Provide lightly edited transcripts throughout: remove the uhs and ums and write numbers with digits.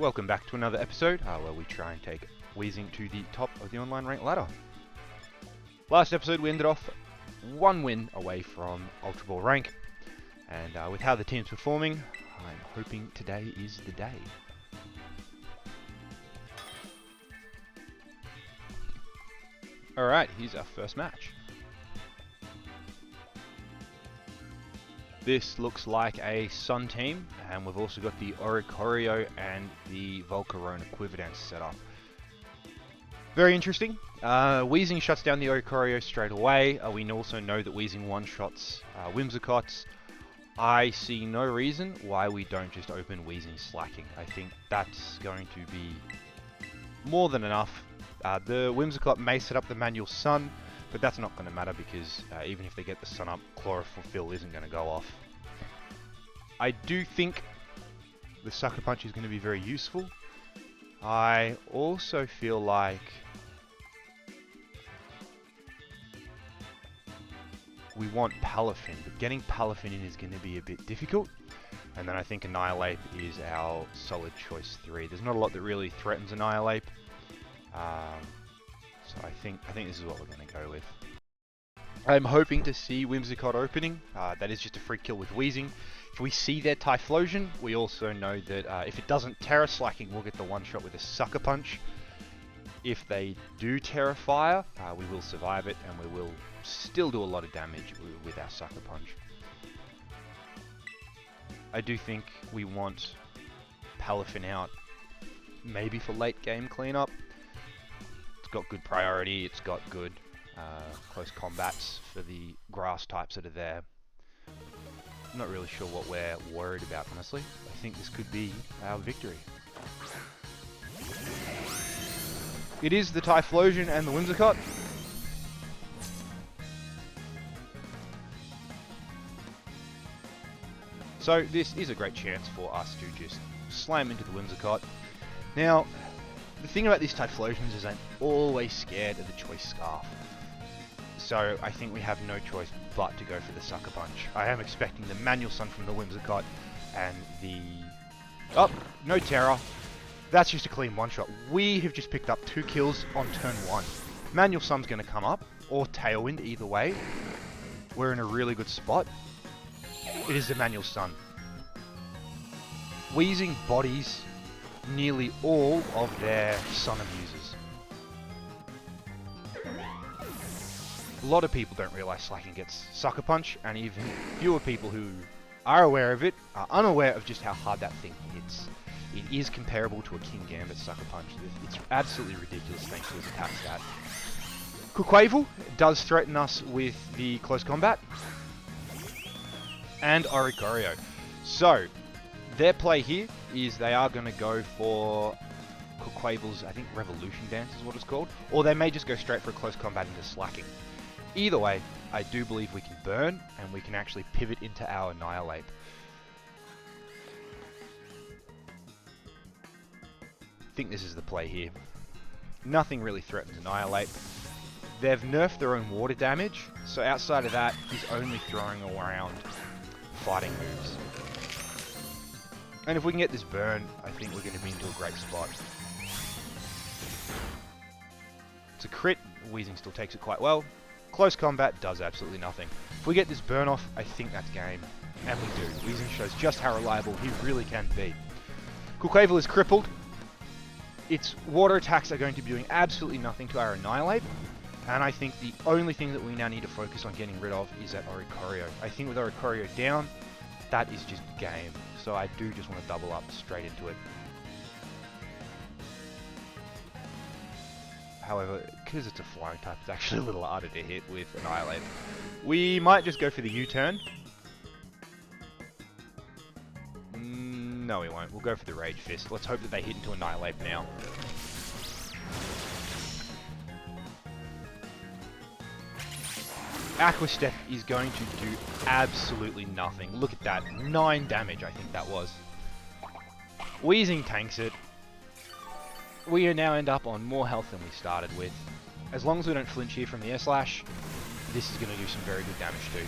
Welcome back to another episode where we try and take Weezing to the top of the online rank ladder. Last episode we ended off one win away from Ultra Ball rank, and with how the team's performing, I'm hoping today is the day. Alright, here's our first match. This looks like a Sun team, and we've also got the Oricorio and the Volcarona Quiverdance set up. Very interesting. Weezing shuts down the Oricorio straight away. We also know that Weezing one-shots Whimsicots. I see no reason why we don't just open Weezing slacking. I think that's going to be more than enough. The Whimsicott may set up the manual Sun, but that's not going to matter because even if they get the Sun up, Chlorophyll isn't going to go off. I do think the Sucker Punch is going to be very useful. I also feel like we want Palafin, but getting Palafin in is going to be a bit difficult. And then I think Annihilate is our solid choice 3. There's not a lot that really threatens Annihilate. So I think this is what we're going to go with. I'm hoping to see Whimsicott opening. That is just a free kill with Weezing. If we see their Typhlosion, we also know that if it doesn't Terra Slacking, we'll get the one shot with a Sucker Punch. If they do Terra Fire, we will survive it, and we will still do a lot of damage with our Sucker Punch. I do think we want Palafin out, maybe for late game cleanup. Got good priority, it's got good close combats for the grass types that are there. I'm not really sure what we're worried about, honestly. I think this could be our victory. It is the Typhlosion and the Whimsicott. So this is a great chance for us to just slam into the Whimsicott. Now, the thing about these Typhlosions is I'm always scared of the Choice Scarf. So I think we have no choice but to go for the Sucker Punch. I am expecting the Manual Sun from the Whimsicott and the... Oh, no Terror. That's just a clean one-shot. We have just picked up 2 kills on turn 1. Manual Sun's going to come up, or Tailwind, either way. We're in a really good spot. It is the Manual Sun. Weezing bodies nearly all of their Sun abusers. A lot of people don't realise Slacking gets Sucker Punch, and even fewer people who are aware of it are unaware of just how hard that thing hits. It is comparable to a King Gambit Sucker Punch. It's absolutely ridiculous thanks to his attack stat. Quaquaval does threaten us with the close combat, and Oricorio. So, their play here is they are going to go for Quaquaval's, I think, Revolution Dance is what it's called. Or they may just go straight for a close combat into Slacking. Either way, I do believe we can burn, and we can actually pivot into our Annihilate. I think this is the play here. Nothing really threatens Annihilate. They've nerfed their own water damage, so outside of that, he's only throwing around fighting moves. And if we can get this burn, I think we're going to be into a great spot. It's a crit. Weezing still takes it quite well. Close combat does absolutely nothing. If we get this burn off, I think that's game. And we do. Weezing shows just how reliable he really can be. Quaquaval is crippled. Its water attacks are going to be doing absolutely nothing to our Annihilate. And I think the only thing that we now need to focus on getting rid of is that Oricorio. I think with Oricorio down, that is just game. So I do just want to double up straight into it. However, because it's a flying type, it's actually a little harder to hit with Annihilate. We might just go for the U-turn. No, we won't. We'll go for the Rage Fist. Let's hope that they hit into Annihilate now. Aqua Step is going to do absolutely nothing. Look at that. 9 damage, I think that was. Weezing tanks it. We now end up on more health than we started with. As long as we don't flinch here from the air slash, this is going to do some very good damage too.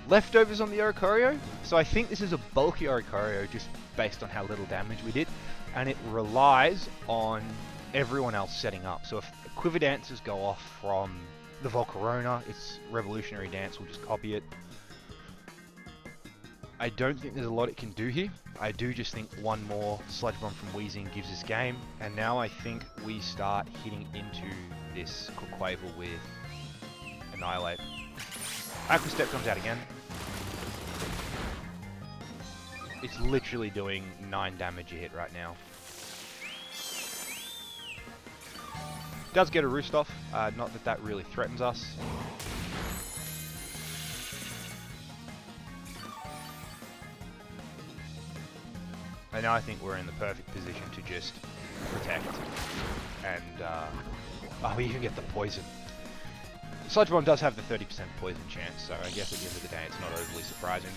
leftovers on the Oricorio. So I think this is a bulky Oricorio just based on how little damage we did. And it relies on everyone else setting up. So if Quiver Dances go off from the Volcarona, its Revolutionary Dance will just copy it. I don't think there's a lot it can do here. I do just think one more Sludge Bomb from Weezing gives us game. And now I think we start hitting into this Quavel with Annihilate. Aqua Step comes out again. It's literally doing 9 damage a hit right now. Does get a Roost off, not that that really threatens us. And now I think we're in the perfect position to just protect. And, oh, we even get the poison. Sludge Bomb does have the 30% poison chance, so I guess at the end of the day it's not overly surprising.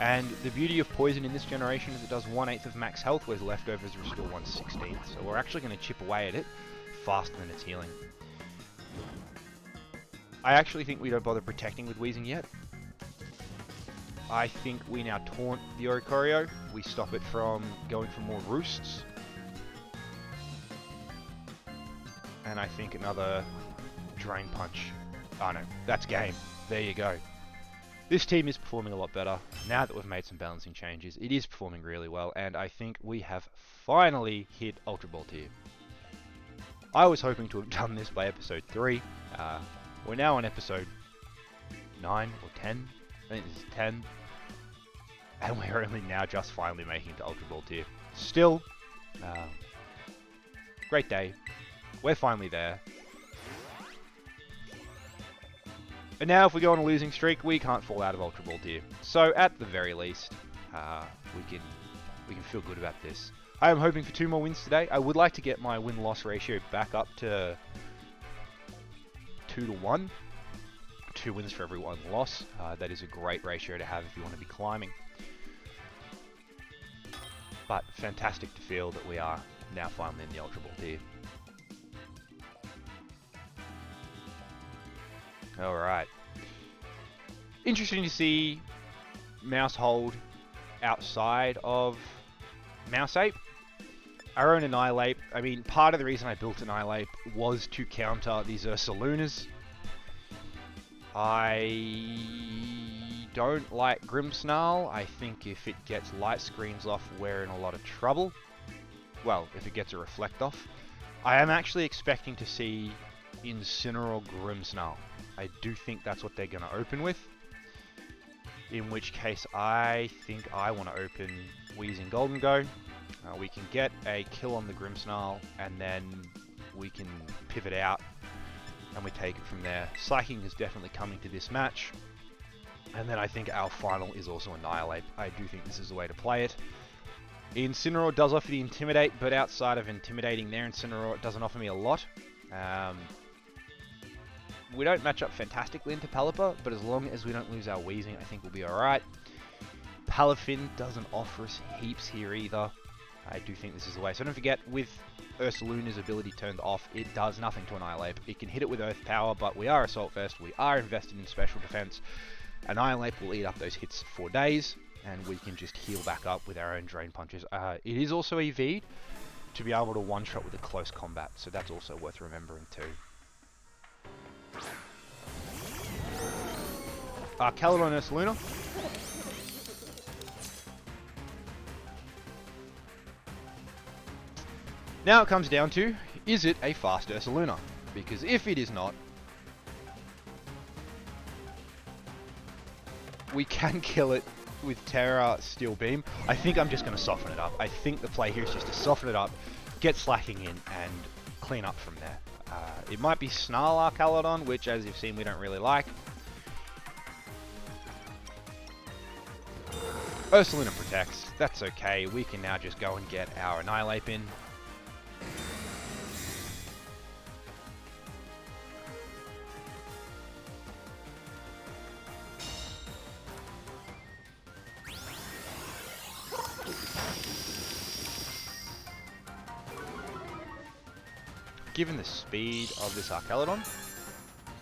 And the beauty of poison in this generation is it does 1/8 of max health, whereas leftovers restore 1/16. So we're actually going to chip away at it faster than it's healing. I actually think we don't bother protecting with Weezing yet. I think we now taunt the Oricorio. We stop it from going for more roosts. And I think another Drain Punch. Oh no, that's game. There you go. This team is performing a lot better. Now that we've made some balancing changes, it is performing really well, and I think we have finally hit Ultra Ball tier. I was hoping to have done this by episode 3. We're now on episode 9 or 10. I think this is 10. And we're only now just finally making it to Ultra Ball tier. Still, great day. We're finally there. And now if we go on a losing streak, we can't fall out of Ultra Ball tier. So at the very least, we can feel good about this. I am hoping for 2 more wins today. I would like to get my win-loss ratio back up to 2 to 1. 2 wins for every 1 loss. That is a great ratio to have if you want to be climbing. But fantastic to feel that we are now finally in the Ultra Ball tier. Alright. Interesting to see Mouse hold outside of Mouse Ape. Our own Annihilate, I mean, part of the reason I built Annihilate was to counter these Ursalunas. I don't like Grimmsnarl. I think if it gets light screens off, we're in a lot of trouble. Well, if it gets a Reflect off. I am actually expecting to see Incineroar Grimmsnarl. I do think that's what they're going to open with. In which case, I think I want to open Weezing Golden Go. We can get a kill on the Grimmsnarl, and then we can pivot out, and we take it from there. Psychic is definitely coming to this match. And then I think our final is also Annihilate. I do think this is the way to play it. Incineroar does offer the Intimidate, but outside of intimidating their Incineroar, it doesn't offer me a lot. We don't match up fantastically into Pelipper, but as long as we don't lose our Weezing, I think we'll be alright. Palafin doesn't offer us heaps here either. I do think this is the way. So don't forget, with Ursaluna's ability turned off, it does nothing to Annihilate. It can hit it with Earth Power, but we are Assault Vest, we are invested in Special Defense. Annihilate will eat up those hits for days, and we can just heal back up with our own Drain Punches. It is also EV'd to be able to one-shot with a close combat, so that's also worth remembering too. Caledon Ursaluna. Now it comes down to, is it a fast Ursaluna? Because if it is not, we can kill it with Terra Steel Beam. I think I'm just going to soften it up. I think the play here is just to soften it up, get slacking in, and clean up from there. It might be Snarl Caledon, which as you've seen we don't really like. Ursaluna protects, that's okay. We can now just go and get our Annihilate in. Given the speed of this Arcaladon,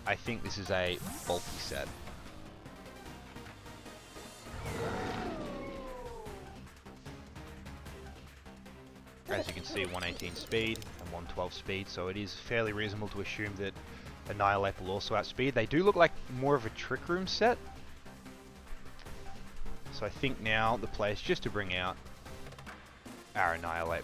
I think this is a bulky set. As you can see, 118 speed and 112 speed, so it is fairly reasonable to assume that Annihilate will also outspeed. They do look like more of a Trick Room set. So I think now the play is just to bring out our Annihilate.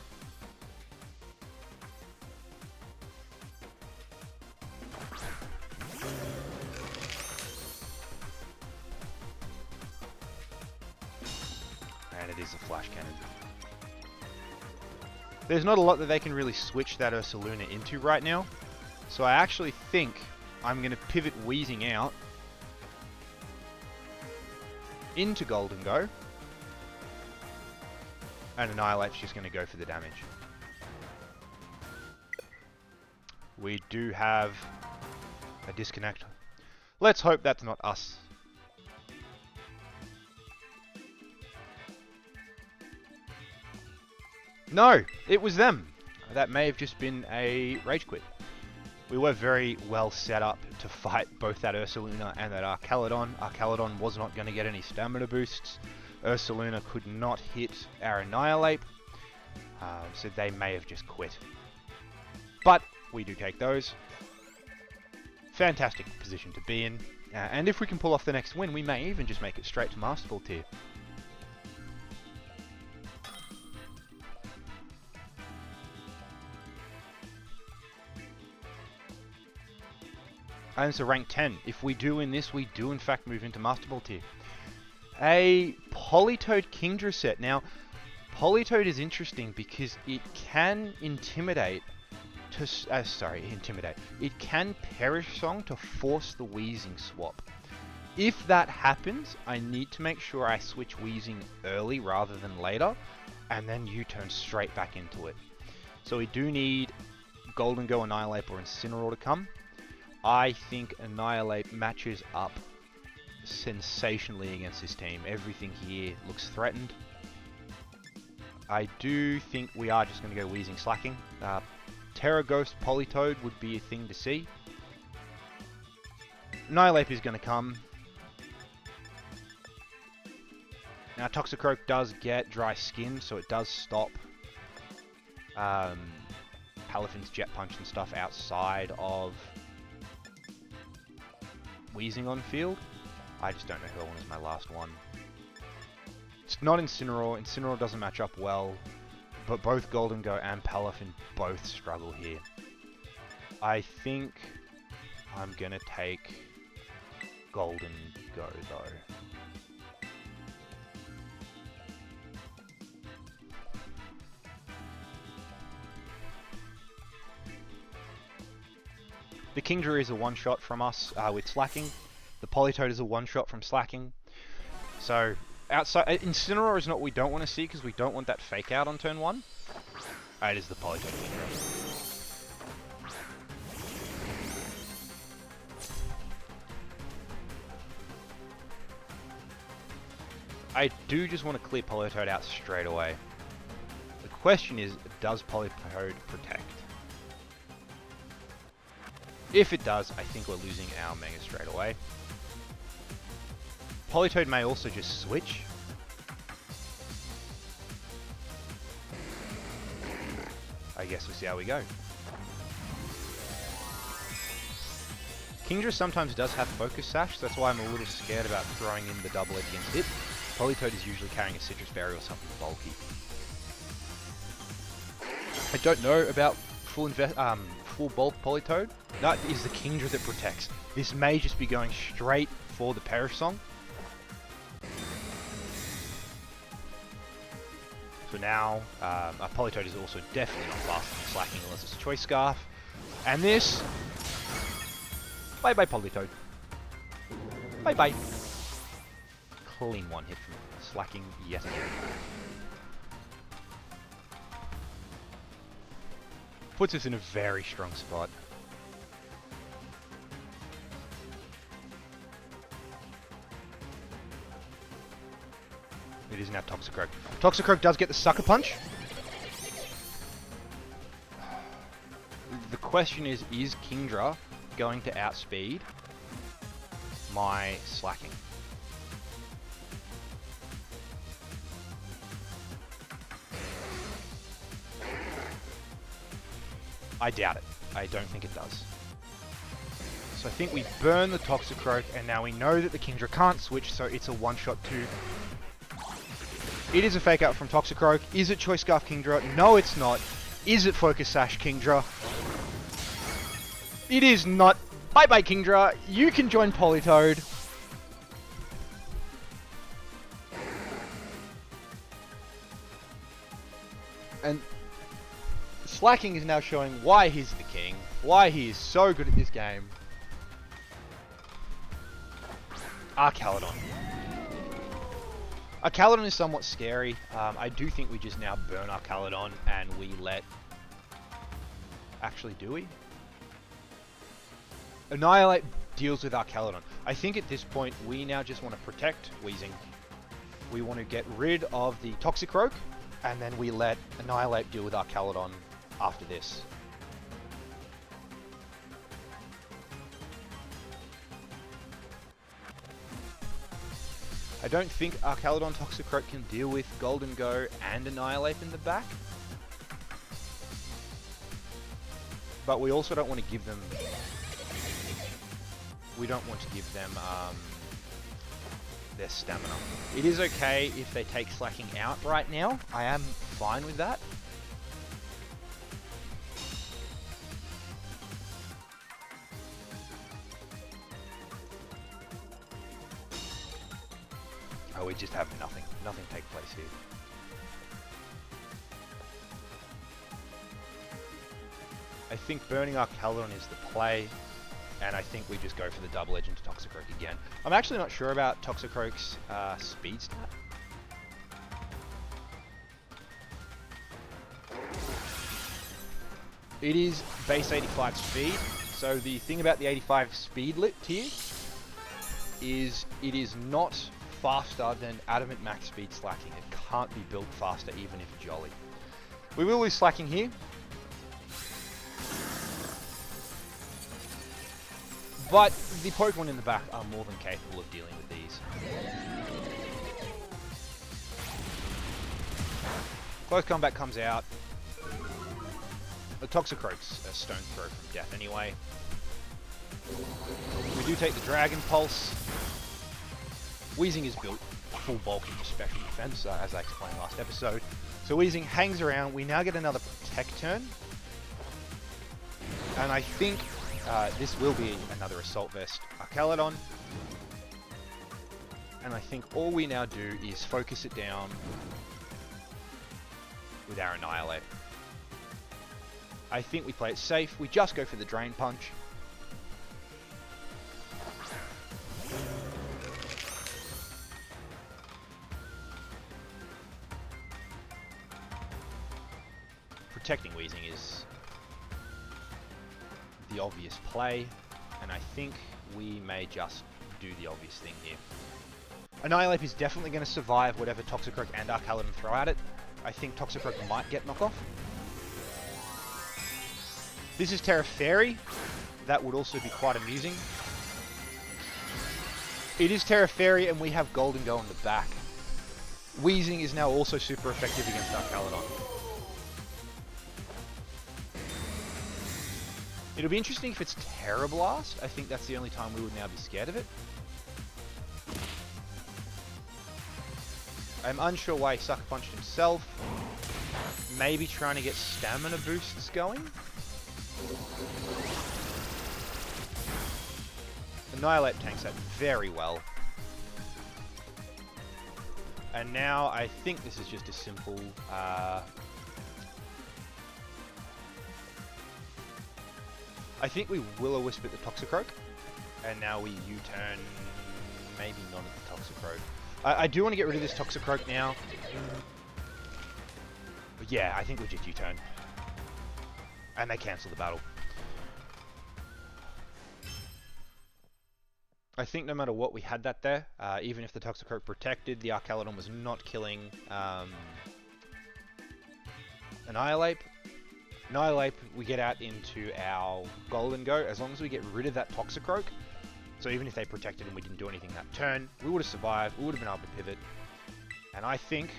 And it is a Flash Cannon. There's not a lot that they can really switch that Ursaluna into right now. So I actually think I'm going to pivot Weezing out into Golden Go. And Annihilate's just going to go for the damage. We do have a disconnect. Let's hope that's not us. No, it was them. That may have just been a rage quit. We were very well set up to fight both that Ursaluna and that Arcaladon. Arcaladon was not going to get any stamina boosts. Ursaluna could not hit our Annihilate, so they may have just quit. But we do take those. Fantastic position to be in. And if we can pull off the next win, we may even just make it straight to Masterful tier. And it's a rank 10. If we do win this, we do in fact move into Masterful tier. A Politoed Kingdra set. Now, Politoed is interesting because it can intimidate to... intimidate. It can Perish Song to force the Weezing swap. If that happens, I need to make sure I switch Weezing early rather than later, and then U-turn straight back into it. So we do need Golden Go, Annihilate, or Incineroar to come. I think Annihilate matches up sensationally against this team. Everything here looks threatened. I do think we are just going to go Weezing Slacking. Terra Ghost Politoed would be a thing to see. Annihilate is going to come. Now Toxicroak does get dry skin, so it does stop Palafin's Jet Punch and stuff outside of Weezing on field. I just don't know who I want as my last one. It's not Incineroar. Incineroar doesn't match up well, but both Golden Go and Palafin both struggle here. I think I'm gonna take Golden Go though. The Kingdra is a one-shot from us with Slacking. The Politoed is a one-shot from Slacking. So, outside... Incineroar is not what we don't want to see, because we don't want that fake out on turn 1. It is the Politoed Kingdra. I do just want to clear Politoed out straight away. The question is, does Politoed protect? If it does, I think we're losing our Mega straight away. Politoed may also just switch. I guess we'll see how we go. Kingdra sometimes does have Focus Sash, so that's why I'm a little scared about throwing in the double edge against it. Politoed is usually carrying a Citrus Berry or something bulky. I don't know about full bulk Politoed. That is the Kingdra that protects. This may just be going straight for the Perish Song. So now, Politoed is also definitely not faster than Slacking unless it's a Choice Scarf. And this... Bye-bye Politoed. Bye-bye. Clean one hit from Slacking yet again. Puts us in a very strong spot. It is now Toxicroak. Toxicroak does get the Sucker Punch. The question is Kingdra going to outspeed my Slacking? I doubt it. I don't think it does. So I think we burn the Toxicroak, and now we know that the Kingdra can't switch, so it's a one-shot too. It is a fake out from Toxicroak. Is it Choice Scarf Kingdra? No, it's not. Is it Focus Sash Kingdra? It is not. Bye-bye, Kingdra. You can join Politoed. And Slacking is now showing why he's the king, why he is so good at this game. Arcaladon. Arcaladon is somewhat scary. I do think we just now burn Arcaladon and we let... Actually, do we? Annihilate deals with Arcaladon. I think at this point we now just want to protect Weezing. We want to get rid of the Toxicroak, and then we let Annihilate deal with Arcaladon after this. I don't think Arcaladon Toxicroak can deal with Golden Go and Annihilate in the back. But we also don't want to give them... We don't want to give them their stamina. It is okay if they take Slacking out right now. I am fine with that. Oh, we just have nothing. Nothing take place here. I think burning Arcaladon is the play, and I think we just go for the double edge into Toxicroak again. I'm actually not sure about Toxicroak's speed stat. It is base 85 speed, so the thing about the 85 speed lit tier is it is not faster than Adamant max speed Slacking. It can't be built faster even if jolly. We will lose Slacking here. But the Pokemon in the back are more than capable of dealing with these. Close Combat comes out. The Toxicroak's a stone throw from death anyway. We do take the Dragon Pulse. Weezing is built full bulk into special defense, as I explained last episode. So Weezing hangs around. We now get another Protect turn. And I think this will be another Assault Vest Arcaladon. And I think all we now do is focus it down with our Annihilate. I think we play it safe. We just go for the Drain Punch. Protecting Weezing is the obvious play, and I think we may just do the obvious thing here. Annihilate is definitely going to survive whatever Toxicroak and Arcaladon throw at it. I think Toxicroak might get knockoff. This is Terra Fairy. That would also be quite amusing. It is Terra Fairy, and we have Golden Go on the back. Weezing is now also super effective against Arcaladon. It'll be interesting if it's Terra Blast. I think that's the only time we would now be scared of it. I'm unsure why he Sucker Punched himself. Maybe trying to get stamina boosts going. Annihilate tanks that very well. And now I think this is just a simple... I think we Will-O-Wisp at the Toxicroak, and now we U-turn, maybe not at the Toxicroak. I do want to get rid of this Toxicroak now. But yeah, I think we just U-turn. And they cancel the battle. I think no matter what, we had that there. Even if the Toxicroak protected, the Arcaladon was not killing Annihilate. Annihilate, we get out into our Golden Go. As long as we get rid of that Toxicroak, so even if they protected and we didn't do anything that turn, we would have survived, we would have been able to pivot. And I think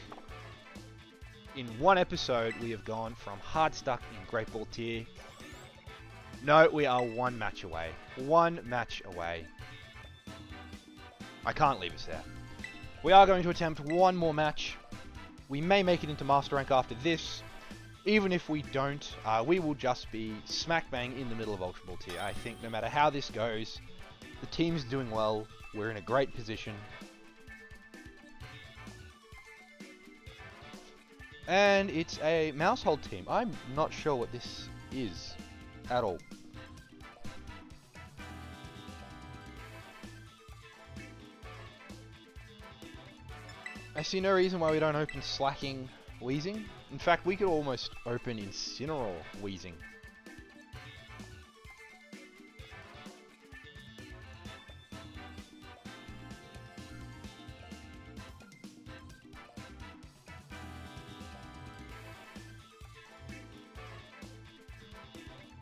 in one episode we have gone from hard stuck in Great Ball tier No, we are one match away. One match away. I can't leave us there. We are going to attempt one more match. We may make it into Master Rank after this. Even if we don't, we will just be smack bang in the middle of Ultra Ball tier. I think no matter how this goes, the team's doing well. We're in a great position. And it's a Mousehold team. I'm not sure what this is at all. I see no reason why we don't open Slacking Weezing. In fact, we could almost open Incineroar Weezing.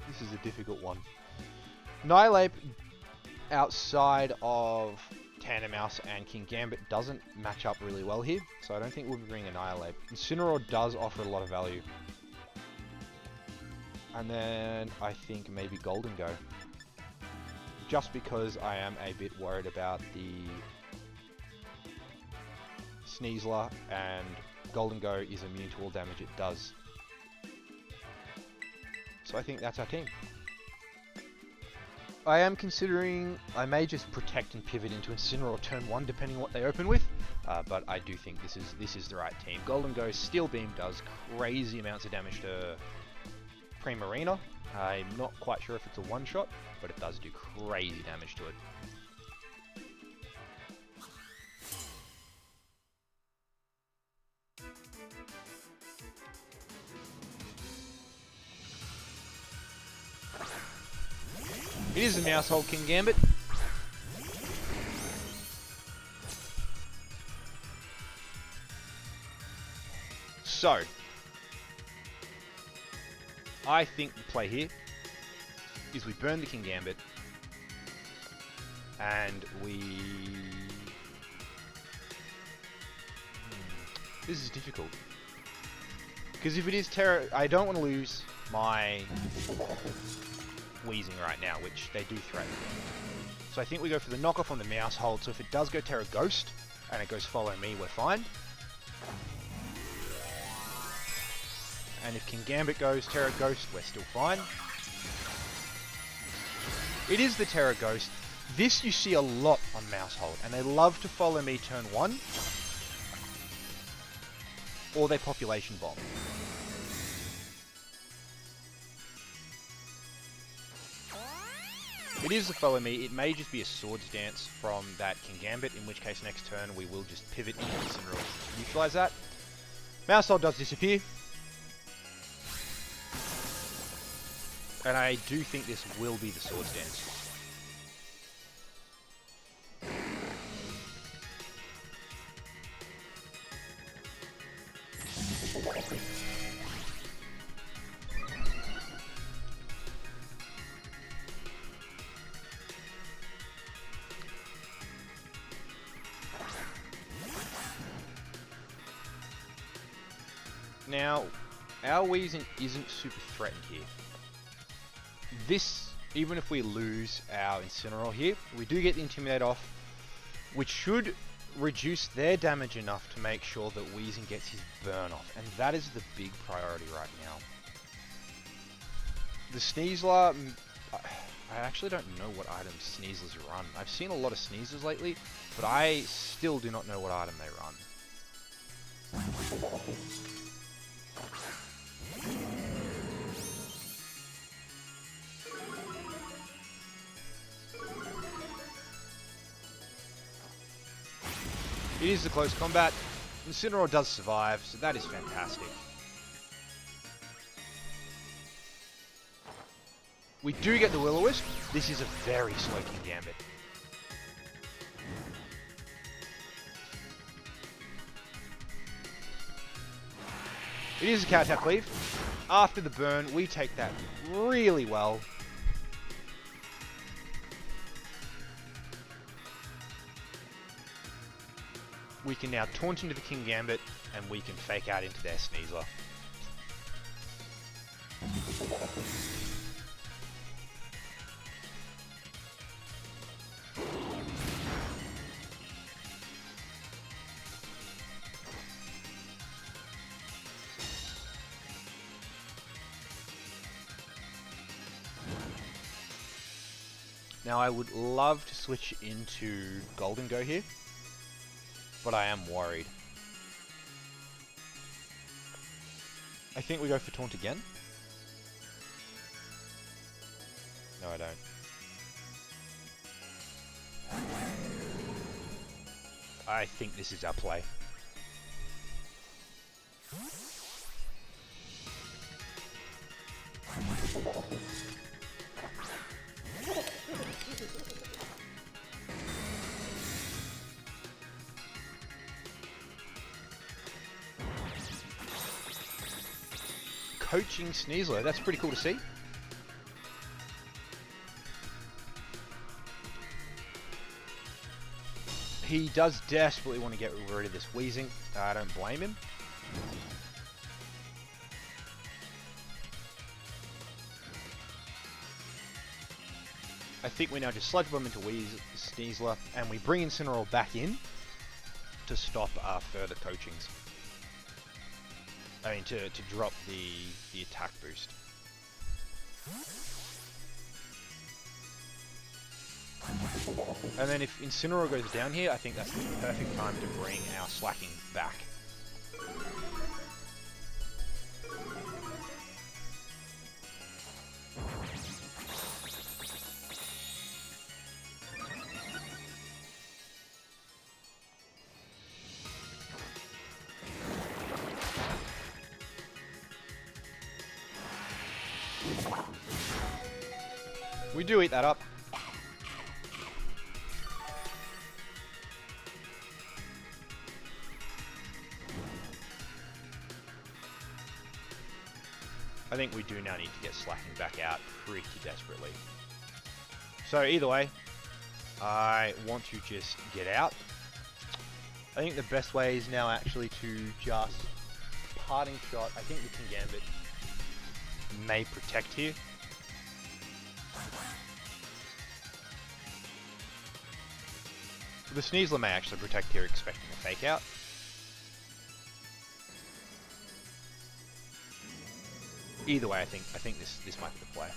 This is a difficult one. Nihilape, outside of Tandemaus and King Gambit, doesn't match up really well here, so I don't think we'll be bringing Nihilape. Incineroar does offer a lot of value. And then I think maybe Golden Go. Just because I am a bit worried about the Sneasler, and Golden Go is immune to all damage it does. So I think that's our team. I am considering I may just protect and pivot into Incineroar turn 1 depending on what they open with, but I do think this is the right team. Golden Go Steel Beam does crazy amounts of damage to Primarina. I'm not quite sure if it's a one-shot, but it does do crazy damage to it. It is the Mousehold King Gambit. So, I think the play here is we burn the King Gambit and we... This is difficult. Because if it is Terra... I don't want to lose my Weezing right now, which they do threaten. So I think we go for the knockoff on the Mousehold, so if it does go Terra Ghost, and it goes Follow Me, we're fine. And if King Gambit goes Terra Ghost, we're still fine. It is the Terra Ghost. This you see a lot on Mousehold, and they love to Follow Me turn 1, or they Population Bomb. It is the Follow Me. It may just be a Swords Dance from that King Gambit, in which case next turn we will just pivot into Incineroar to neutralise that. Mousehold does disappear. And I do think this will be the Swords Dance. Now, our Weezing isn't super threatened here. This, even if we lose our Incineroar here, we do get the Intimidate off, which should reduce their damage enough to make sure that Weezing gets his burn off, and that is the big priority right now. The Sneasler, I actually don't know what items Sneaslers run. I've seen a lot of Sneaslers lately, but I still do not know what item they run. It is the close combat. Incineroar does survive, so that is fantastic. We do get the Will-O-Wisp. This is a very slow King Gambit. It is a Counter Cleave. After the burn, we take that really well. We can now taunt into the King Gambit, and we can fake out into their Sneasler. Now I would love to switch into Golden Go here, but I am worried. I think we go for Taunt again. No, I don't. I think this is our play. Coaching Sneasler, that's pretty cool to see. He does desperately want to get rid of this Weezing. I don't blame him. I think we now just Sludge Bomb into Sneasler, and we bring Incineroar back in to stop further coachings. I mean, to drop the attack boost. And then if Incineroar goes down here, I think that's the perfect time to bring our Slacking back. We do eat that up. I think we do now need to get Slacking back out pretty desperately. So either way, I want to just get out. I think the best way is now actually to just Parting Shot. I think the Gambit may protect here. The Sneasler may actually protect here, expecting a fake out. Either way, I think this might be the play.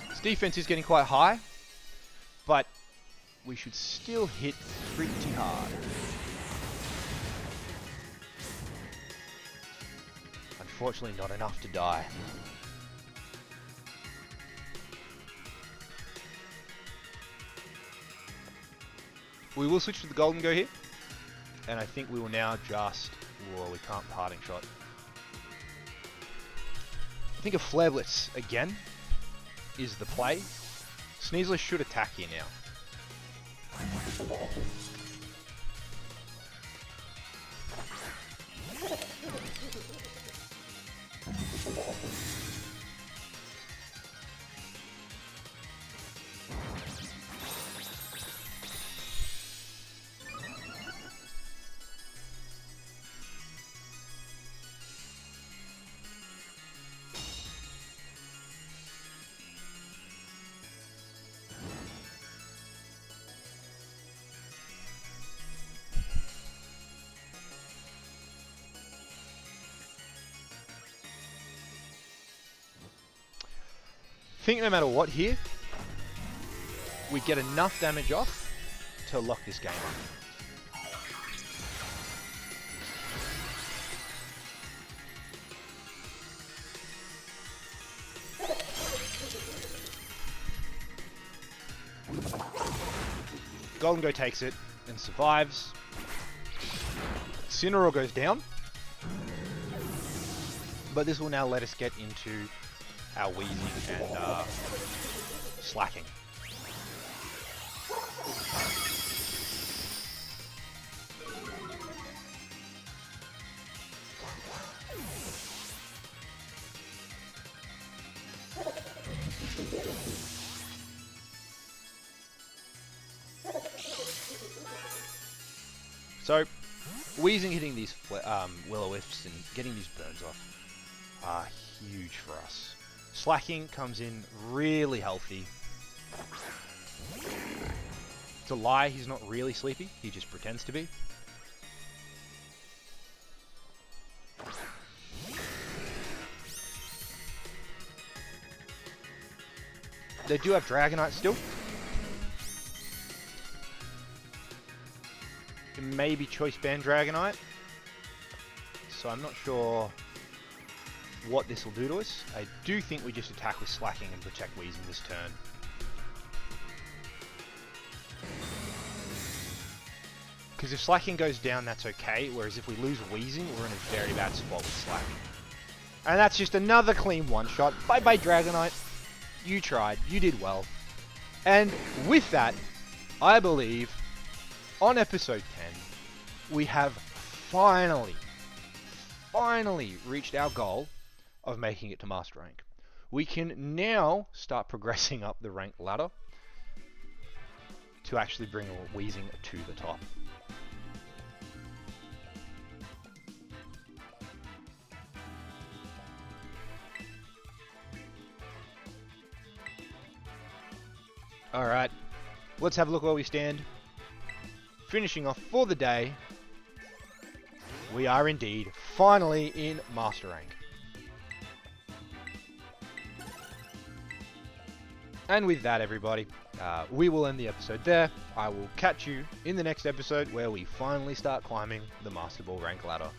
His defense is getting quite high, but we should still hit pretty hard. Unfortunately, not enough to die. We will switch to the Golden Go here, and I think we will now just... Whoa, we can't Parting Shot. I think a Flare Blitz again is the play. Sneasler should attack here now. I think no matter what here, we get enough damage off to lock this game up. Golden Go takes it and survives. Incineroar goes down, but this will now let us get into our Weezing and Slacking. So, Weezing hitting these Will-O-Wisps and getting these burns off are huge for us. Slacking comes in really healthy. It's a lie, he's not really sleepy, he just pretends to be. They do have Dragonite still. It may be Choice Band Dragonite. So I'm not sure what this will do to us. I do think we just attack with Slacking and protect Weezing this turn. Because if Slacking goes down, that's okay. Whereas if we lose Weezing, we're in a very bad spot with Slacking. And that's just another clean one-shot. Bye-bye, Dragonite. You tried. You did well. And with that, I believe, on episode 10, we have finally reached our goal of making it to Master Rank. We can now start progressing up the rank ladder to actually bring Weezing to the top. Alright, let's have a look where we stand. Finishing off for the day, we are indeed finally in Master Rank. And with that, everybody, we will end the episode there. I will catch you in the next episode where we finally start climbing the Master Ball rank ladder.